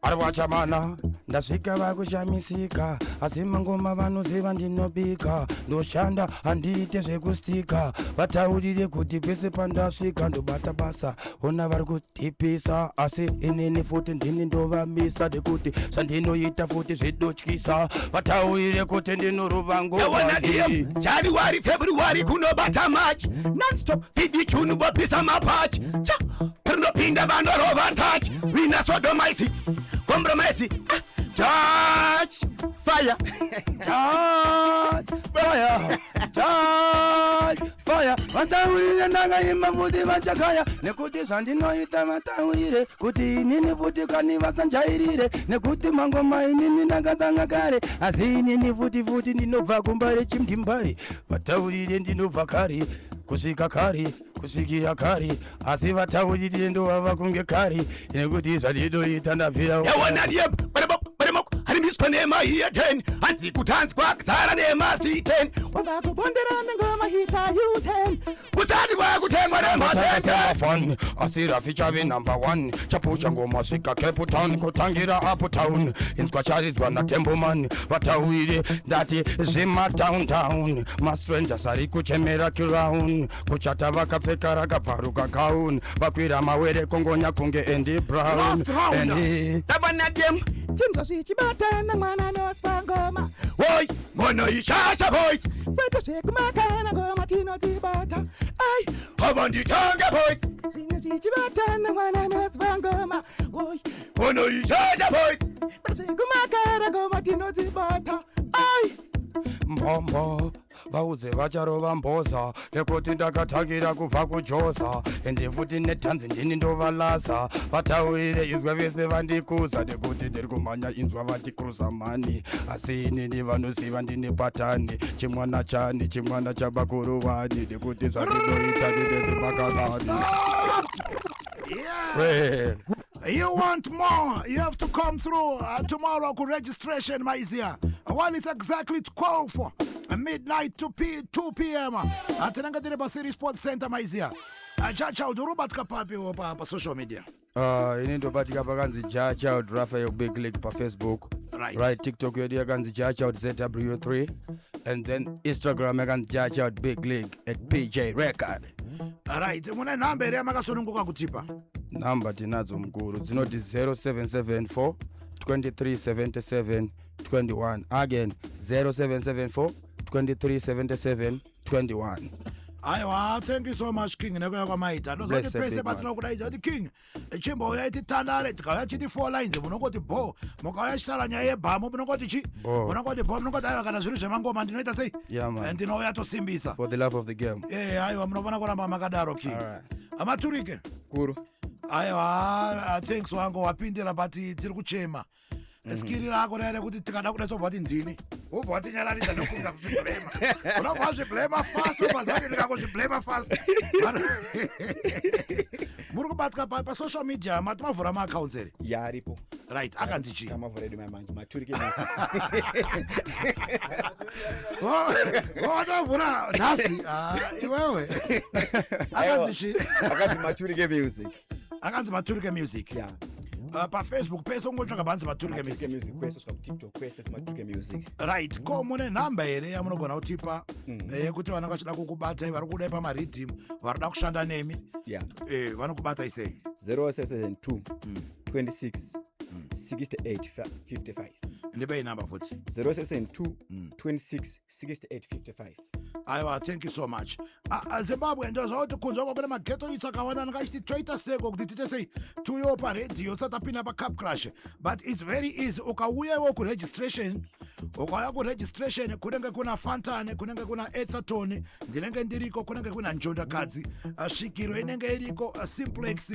arivachamana ndasvika vakushamisika asi mangoma vanoziva ndinobika ndoshanda handiite zvekustika vataurire kuti pese pandasvika ndobata basa ona vari kutipisa asi inini futi ndini ndovamisa ndekuti zvandinoita futi zvidotyisa vataurire kuti ndinorova ngoma January February kunobata March nonstop vidichunu vopisa mapachi prinopinda vanorova touch wina sodomaisi compromise charge fire fire vataurire ndakaima futi vachakaya nekuti zvandinoita vataurire kuti inini futi kani vasanjairire nekuti mangoma inini ndakatanga kare asi inini futi ndinobva kumba rechimdimbari vataurire ndinobva kare kusvika kare kusvikira kare asi vataurire ndovava kunge kare nekuti zvandinoita ndabvira harimbiswa nemahiten hanzi kutanzwa kuzara nemasi10 wavakubonderana ngoma hita u10 usati kwakutengwa nematefan asi rafichave number 1 chapusha ngoma svika Cape Town kutangira uptown inzwa charidzwa natemboman vataurire ndati zvemadowntown mastrangers ari kuchemera crown kuchata vakapfeka rakabvaruka gown vakwira mawere kongonya kunge Andy Brown tabanadem chinzwa zvichibatana mwana noswa ngoma woi mwana ishasha boys kwete zvekumakana ngoma tinodzibata ai havanditange boys zvinhu zvichibatana mwana noswa ngoma woi mwana ishasha boys kwete zvekumakana ngoma tinodzibata ai mbombo vaudze vacharova mboza nekuti ndakatangira kubva kujoza ende futi netanzi ndini ndovalaza vataurire izwa vese vandikuza nekuti ndiri kumhanya inzwa vandikuruza mani asi inini vanoziva ndine patani chimwana chani chimwana chabakuruwani nekuti zvandinoita ndinezvemakanani. Yeah. You want more? You have to come through tomorrow to registration, my dear. Well, it's exactly 12 midnight to 2 p.m. at the City Sports Center, my dear. Child, Robert Kapapi pa social media. Inindobatika pakanzi Child Raphael Big League pa Facebook. Right, TikTok yedu yakanzi Child ZW3, and then Instagram yakanzi Child Big League at PJ Record. Right, muna namba ere makasununguka kutipa. Namba tinadzo mkuru dzinoti 0774 2377 21. Again 0774 2377 21. Aiwa, thank you so much King. Nekuya kwa maita. Ndozoti pese batino kudaidza kuti King. Chimbo yaiti tandare tikauya chiti 4 lines munongoti bo. Mukauya chitara nyaya yebhamu munongoti chi. Munongoti bo munongoti aiwa kana zviro zvemangoma ndinoita sei? Ndinouya tosimbisa. For the love of the game. Aiwa munofana kuramba makadaro King. Amaturike. Kuru. Aiwa, thanks wangu wapindira but tiri kuchema. skiri rako rere kuti tikada kuda sobva kuti ndini ubva watinyararidza nokunza kuzviblema unobva wazviblema fast ubaza kuti ndingangozviblema fast muri kubatka pasocial media mati mavhura maaccounts ere yaripo right akanzi chii kamavhura edu manje maturike watavhura nhasi iwewe akanzi chii akanzi maturike music akanzi maturike music yeah. PaFacebook pese ungotsvaga bhanzi maturike music kwese swika kuTikTok kwese maturike music right ko mune nhamba here yamunogona kutipa yekuti vana vachida kukubatai vari kudai pamaridhim varida kushanda nemi vanokubatai sei 0772 26 68 55 ndipei namba futi 0772 26 68 55 aiwa thank you so much zimbabwe ndozvauti kunzwa kwakuna mageto its akawanda ndakachiti toita seko kuti tite sei tuyo paredhiyo tisatapinda pacup crash but its very easy ukauyawo kuregistration ukauya kuregistration kunenge kuna fantane kunenge kuna etherton ndinenge ndiriko kunenge kuna njondakadzi svikiro inenge iriko simplex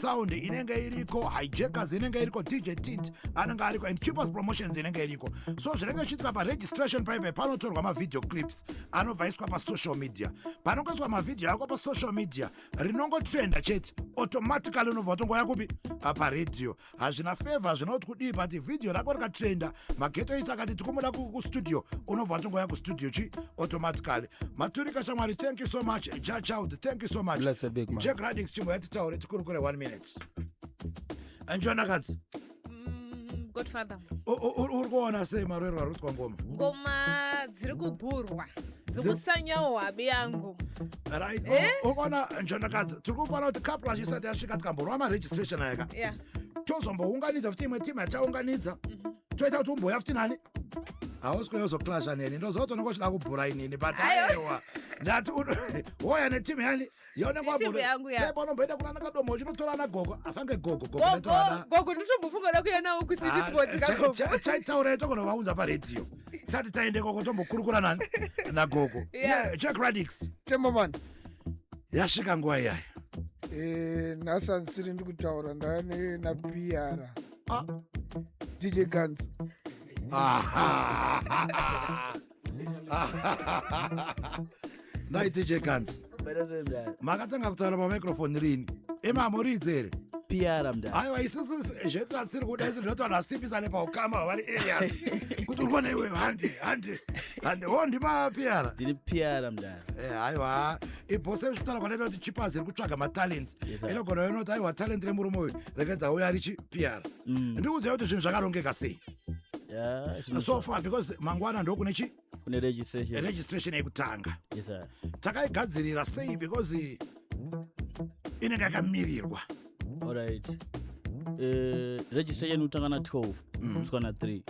sound inenge iriko hijackers inenge iriko dj tint anenge ariko and cheapest promotions inenge iriko so zvinenge zvichiitika paregistration paipe panotorwa mavideo clips anobvaiswa pasocial media panongoiswa mavideo ako pasocial media rinongotrenda chete automatically unobva utongoya kupi paredhiyo hazvina favor zvinoti kudii but vhidhiyo rako rikatrenda mageto its akati tikumuda kustudio unobva utongoya kustudio chi automatically maturika shamwari thank you so much jachild thank you so much jack radings chimbo yatitaure tikurukure 1 minute anjonakadzi Godfather uri kuona sei marwero ari kuitwa ngoma dziri kubhurwa dzikusanyawo habe yangu right ukaona njondakadzi tiri kufanira kuti couple isati yasvika tikamborwa maregistration ayaka tozombounganidza futi imwe timu yataunganidza toita kuti umboya futi nani hausi kuyozoklasha neni ndozoto nongochida kubhura inini but aiwa ndati woya netimu yani yaunengeunomboida kunana kadomo uchinotora na gogo afange gogo nditombofunga kuya nawo kucity sports chaitaura togona vaunza paredhiyo tisati taende koko tombokurukura nani nagogo jack radix temboman yasvika nguva iyayo nhasi handisiri ndikutaura ndane napiara dj guns nai dj guns makatanga kutaura pamicrofone rini emamuridzi here piara mda aiwa isusu zvetira tisiri kuda isu ndinoti vanhu vasimbisane paukama hwavari areas kuti uri kuona iwe hande ho ndima piara ndiri piara mda aiwa ibhose zvitara kwadaita kuti chipazi iri kutsvaga matalents inogona inoti aiwa talent remurume uyu rekedza uya richi piara ndikuudzai kuti zvinhu zvakarongeka sei so far because mangwana ndokune chi kune registration yekutanga takaigadzirira sei because inenge yakamirirwa alright registration utanga na 12 kusvika na 3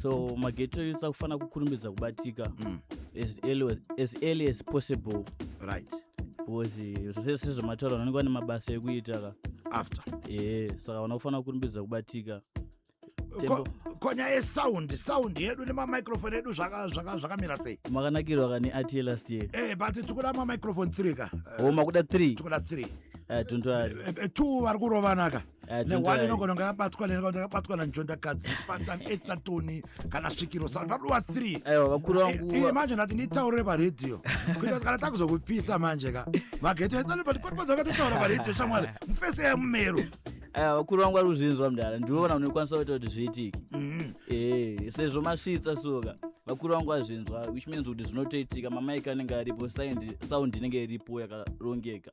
so mageto youths akufana kukurumbidza kubatika as early as possible right because zvose sezvemataura vanenge vane mabasa ekuita after saka vana kufana kukurumbidza kubatika konya yesound yedu nemamicrophone edu zvakamira sei makanakirwa kani ati last year but tikuda mamicrophone 3 ka makuda 3 tikuda 3 2 vari kurovanaka ne1 inogona nga yakabatwa nanjondakadzi fantan ethatoni kana svikiro paduwa 3 vakuru vangu manje ndati nditaurire paredhiyo kuita kuti kana takuzokupisa manje ka mageto etsalipatikotipadzakatitaura paredhiyo shamwari mufese yamumero vakuru vangu vari kuzvinzwa mudara ndivoona unokwanisa kuita kuti zviitike sezvo masvitsa soka vakuru vangu vazvinzwa which means kuti zvinotoitika mamaiki anenge aripo sound inenge iripo yakarongeka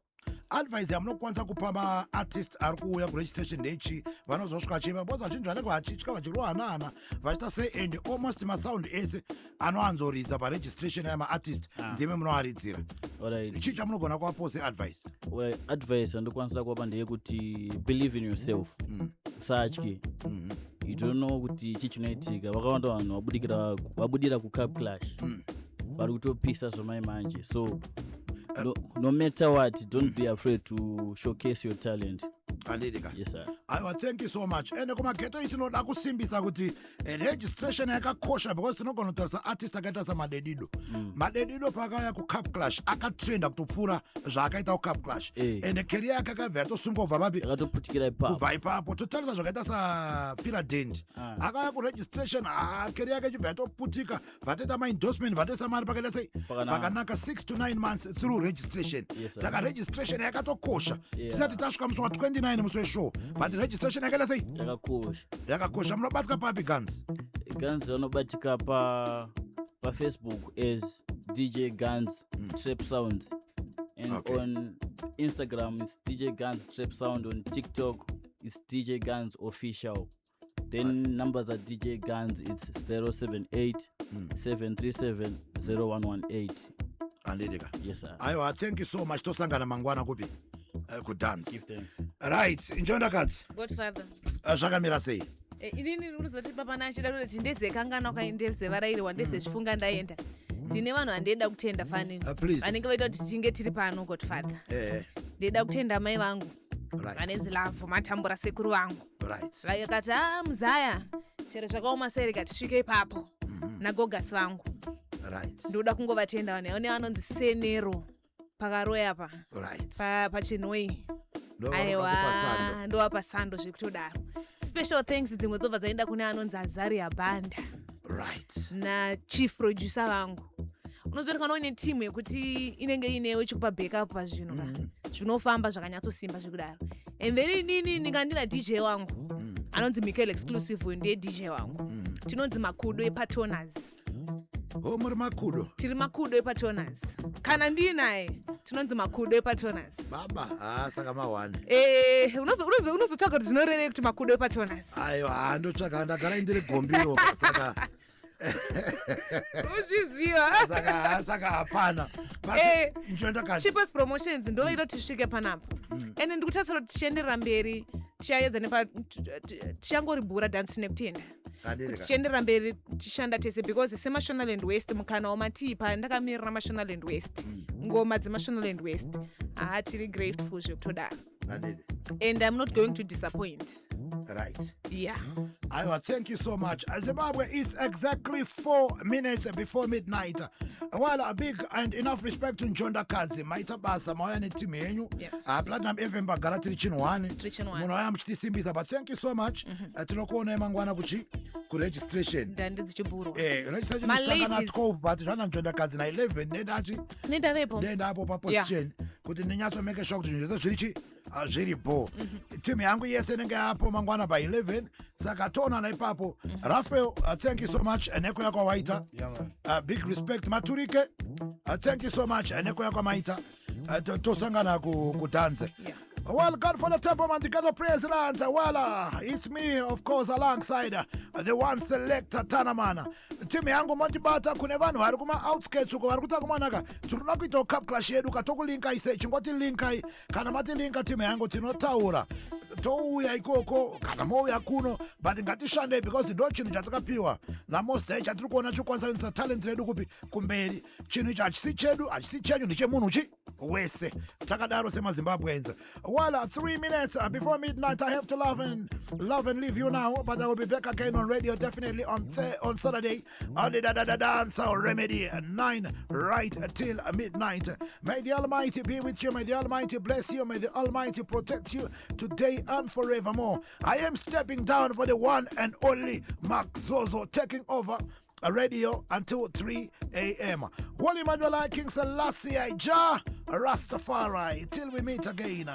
advice yamunokwanisa kupa maartist ari kuuya kuregistration ndechi vanozosvika chiva bcause vachinji vanenge vachitya vachirohanahana vachita sei and almost masound ese anowanzoridza paregistration yamaartist ndime munoaridzira chii chamunogona kuvapo seadvice advice andokwanisa kuvapa ndeyekuti believe in yourself usatye you don't know kuti chii chinoitika vakawanda vanhu vabudira kucup clash vari kutopisa zvomai manje so no matter what don't be afraid to showcase your talent Andidika. Yes, sir. Aiwa, thank you so much. And kumageto itinoda kusimbisa kuti registration yakakosha because tinogona kutarisa artist akaita samadedido. Madedido pakauya kuCup Clash akatrenda kutopfuura zvaakaita kuCup Clash. And career yake akabva yatosunga kubva papi? Akatoputikira ipapo. Kubva ipapo. Totarisa zvakaita saFira Dend. Akauya kuregistration career yake ichibva yatoputika. Vatoita ma-endorsement, vatoisa mari pakaita sei? Pakanaka 6 to 9 months through registration. Saka registration yakatokosha. Tisati tasvika musi wa29 musi weshow. But registration yakaita sei? Yakakosha. Munobatika papi Guns? Guns vanobatika pa Facebook as DJ Guns Trap Sounds. And on Instagram it's DJ Guns Trap Sound. On TikTok it's DJ Guns Official. Then numbers at DJ Guns it's 078 737 0118. Andidika. Yes, sir. Aiwa, thank you so much. Tosangana mangwana kupi? Good dance. Give thanks. Right, enjoy the cards. Godfather. Zvakamira sei? Inini unozoti papa nachida kuti ndezekangana ndezevarairwa ndezezvifunga ndaenda. Ndine vanhu vandida kutenda fanini. Vanenge vaita kuti tinge tiri pano Godfather. Ndida kutenda mai vangu. Vanenzi Lavo matambura sekuru vangu. Vakati muzaya chero zvakaoma sei rikati svike ipapo nagogasi vangu. Ndoda kungovatenda vane vanonzi Senero pakaroya pachinoi. Aiwa ndovapa sando zvekutodaro. Special thanks dzimwe dzobva dzaenda kune anonzi Azaria Banda nachief producer vangu. Unozoona kana une team yekuti inenge inewe chikupa backup pazvinhu zvinofamba zvakanyatsosimba zvekudaro. And then inini ndikandina DJ wangu anonzi Michael Exclusive ndiye DJ wangu. Tinonzi Makudo ePatoners. Muri Makudo? Tiri Makudo ePatoners. Kana ndinaye tinonzi Makudo ePatoners. Baba, saka mawani. Unozotsvaka kuti zvinoreve kuti Makudo ePatoners. Aiwa, ndotsvaka ndagara ndiri gombiro saka uzviziva. Saka hapana. Cheapest promotions ndoita kuti tisvike panapo. Ende ndikutarisira kuti tichienderera mberi tichaedza tichangoribhura dance nekutenda. Tichienderera mberi tichishanda tese because seMashonaland West mukana wamatipa ndakamirira Mashonaland West. Ngoma dzeMashonaland West. Tiri grateful zvekutodaro. And I'm not going to disappoint. Right. Yeah. Aiwa, thank you so much. Zimbabwe, it's exactly 4 minutes before midnight. While a big and enough respect to Njonda Kadzi, Maita Basa, Moyane team yenyu. Platinum FM bagara Trichinwani. Munoya mchitisimbisa, but thank you so much. Tinokuona mangwana kuchi ku registration. Registration is at 12 but Jana Njonda Kadzi na 11 nenda hapo pa position. Kuti ninyatso make sure kuti njezo zvirichi zviripo. Team yangu yese nenge hapo mangwana by 11. Saka tona na ipapo. Rafael, thank you so much. Eneko yako waita. Big respect Maturike. Thank you so much. Eneko yako maita. Tosangana ku dance. Well, God for the Templeman, the God of President. Well, it's me, of course, alongside the one selector Tanaman. Timu yangu Montibata kune vanhu vari kuma outskirts uko vari kutakumanaka tiruna kuita Cup Clash yedu katokulinka ise chingoti linkai kana matilinka timu yangu tinotaura touya ikoko kana mouya kuno but ngatishande because ndo chinhu chatakapiwa namost day chatiri kuona chikwanisa talent redu kupi kumberi chinhu ichi hachisi chedu hachisi chenyu ndechemunhu wese takadaro semaZimbabweans. Well, 3 minutes before midnight I have to love and leave you now, but I will be back again on radio definitely on Saturday on the Dancehall Remedy 9 right till midnight. May the Almighty be with you, may the Almighty bless you, may the Almighty protect you today and forevermore. I am stepping down for the one and only Mark Zozo, taking over a radio until 3 a.m. Wally Manuel King Selassie Jah Rastafari. Till we meet again.